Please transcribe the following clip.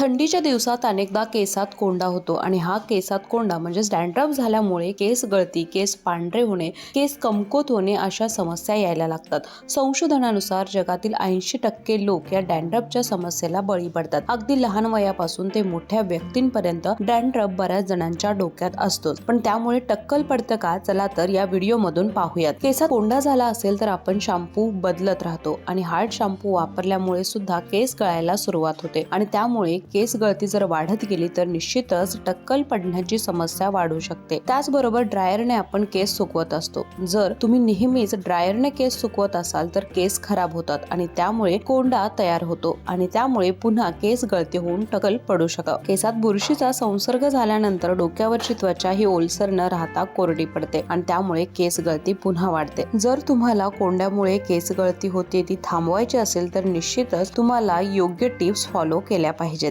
थंडीच्या दिवसात अनेकदा केसात कोंडा होतो आणि हा केसात कोंडा म्हणजेच डॅन्ड्रफ झाल्यामुळे केस गळती, केस पांढरे होणे, केस कमकुवत होणे अशा समस्या यायला लागतात. संशोधनानुसार जगातील 80% लोक या डॅन्ड्रफच्या समस्येला बळी पडतात. अगदी लहान वयापासून ते मोठ्या व्यक्तींपर्यंत डॅन्ड्रफ बऱ्याच जणांच्या डोक्यात असतोच. पण त्यामुळे टक्कल पडतं का? चला तर या व्हिडिओमधून पाहूयात. केसात कोंडा झाला असेल तर आपण शॅम्पू बदलत राहतो आणि हार्ड शॅम्पू वापरल्यामुळे सुद्धा केस गळायला सुरुवात होते आणि त्यामुळे केस गळती जर वाढत गेली तर निश्चितच टक्कल पडण्याची समस्या वाढू शकते. त्याचबरोबर ड्रायरने आपण केस सुकवत असतो. जर तुम्ही नेहमीच ड्रायरने केस सुकवत असाल तर केस खराब होतात आणि त्यामुळे कोंडा तयार होतो आणि त्यामुळे पुन्हा केस गळती होऊन टक्कल पडू शकतं. केसात बुरशीचा संसर्ग झाल्यानंतर डोक्यावरची त्वचा ही ओलसर न राहता कोरडी पडते आणि त्यामुळे केस गळती पुन्हा वाढते. जर तुम्हाला कोंड्यामुळे केस गळती होते ती थांबवायची असेल तर निश्चितच तुम्हाला योग्य टिप्स फॉलो केल्या पाहिजेत.